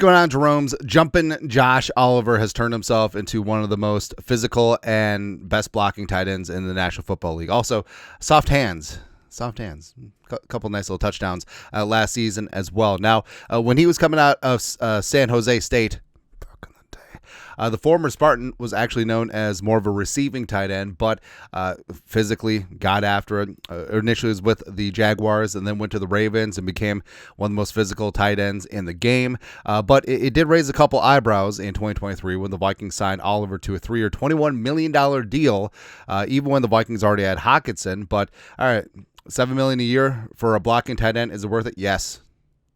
going on, Jerome's? Jumping Josh Oliver has turned himself into one of the most physical and best blocking tight ends in the National Football League. Also, soft hands. A couple nice little touchdowns last season as well. Now, when he was coming out of San Jose State, the former Spartan was actually known as more of a receiving tight end, but physically got after it. Initially was with the Jaguars and then went to the Ravens and became one of the most physical tight ends in the game. But it did raise a couple eyebrows in 2023 when the Vikings signed Oliver to a 3-year, $21 million deal, even when the Vikings already had Hockenson. But all right, $7 million a year for a blocking tight end, is it worth it? Yes,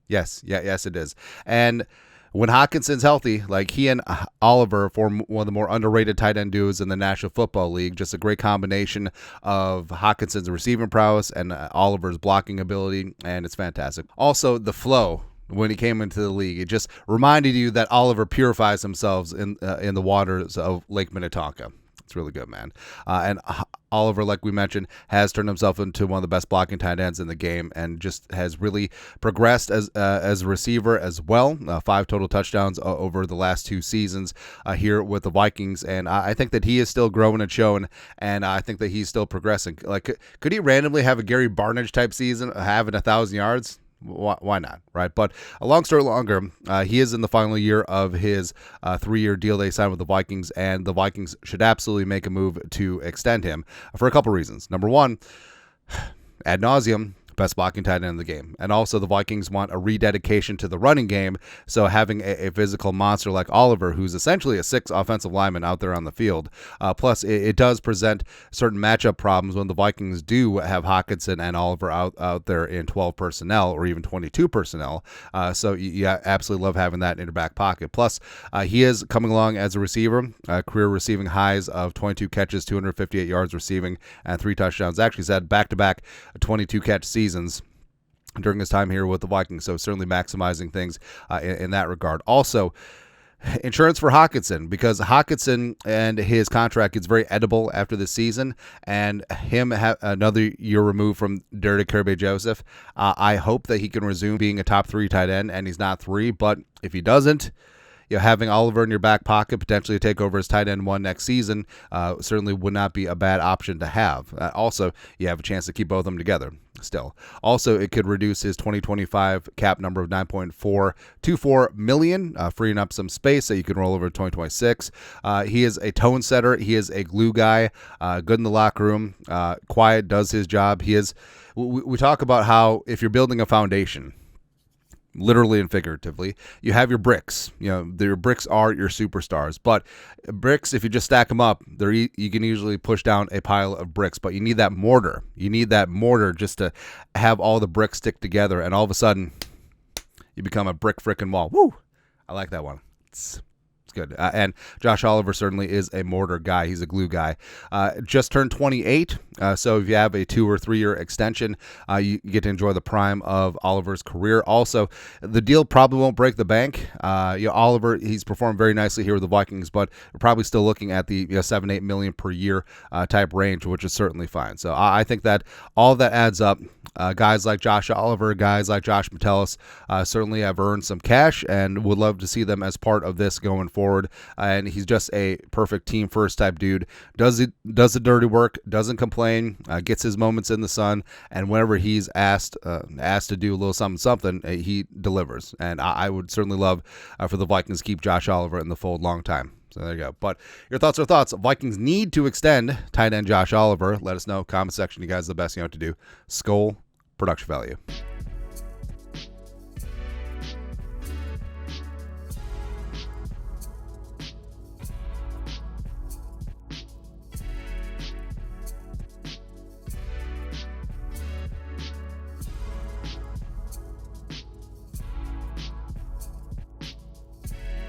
it is. And when Hawkinson's healthy, like he and Oliver form one of the more underrated tight end duos in the National Football League. Just a great combination of Hawkinson's receiving prowess and Oliver's blocking ability, and it's fantastic. Also, the flow when he came into the league, it just reminded you that Oliver purifies himself in the waters of Lake Minnetonka. It's really good, man. And Oliver, like we mentioned, has turned himself into one of the best blocking tight ends in the game and just has really progressed as a receiver as well. 5 total touchdowns over the last 2 seasons here with the Vikings. And I think that he is still growing and showing, and I think that he's still progressing. Like, could he randomly have a Gary Barnidge type season, having 1,000 yards? Why not, right? But a long story longer, he is in the final year of his 3-year deal they signed with the Vikings, and the Vikings should absolutely make a move to extend him for a couple reasons. Number one, ad nauseum, best blocking tight end in the game. And also the Vikings want a rededication to the running game, so having a physical monster like Oliver, who's essentially a 6 offensive lineman out there on the field. Plus, it does present certain matchup problems when the Vikings do have Hockenson and Oliver out there in 12 personnel or even 22 personnel. So you absolutely love having that in your back pocket. Plus, he is coming along as a receiver, career receiving highs of 22 catches, 258 yards receiving, and 3 touchdowns. Actually, he's had back-to-back 22-catch seasons during his time here with the Vikings, so certainly maximizing things in that regard. Also, insurance for Hockenson, because Hockenson and his contract gets very edible after this season, and him another year removed from Derek Kirby-Joseph. I hope that he can resume being a top 3 tight end, and he's not 3, but if he doesn't, having Oliver in your back pocket, potentially take over as tight end 1 next season, certainly would not be a bad option to have. Also, you have a chance to keep both of them together still. Also, it could reduce his 2025 cap number of $9.424 million, freeing up some space that you can roll over to 2026. He is a tone setter. He is a glue guy, good in the locker room, quiet, does his job. We talk about how if you're building a foundation, literally and figuratively, you have your bricks. Your bricks are your superstars. But bricks, if you just stack them up, you can usually push down a pile of bricks. But you need that mortar. You need that mortar just to have all the bricks stick together. And all of a sudden, you become a brick frickin' wall. Woo! I like that one. It's good. And Josh Oliver certainly is a mortar guy. He's a glue guy. Just turned 28. So if you have a 2 or 3 year extension, you get to enjoy the prime of Oliver's career. Also, the deal probably won't break the bank. Oliver, he's performed very nicely here with the Vikings, but we're probably still looking at the $7-8 million per year type range, which is certainly fine. So I think that all of that adds up. Guys like Josh Oliver, guys like Josh Metellus certainly have earned some cash and would love to see them as part of this going forward. And he's just a perfect team first type dude. Does the dirty work, doesn't complain, gets his moments in the sun, and whenever he's asked to do a little something, he delivers. And I would certainly love for the Vikings to keep Josh Oliver in the fold long time. So there you go. But your thoughts are thoughts. Vikings need to extend tight end Josh Oliver. Let us know. Comment section. You guys are the best you know what to do. Skol, production value.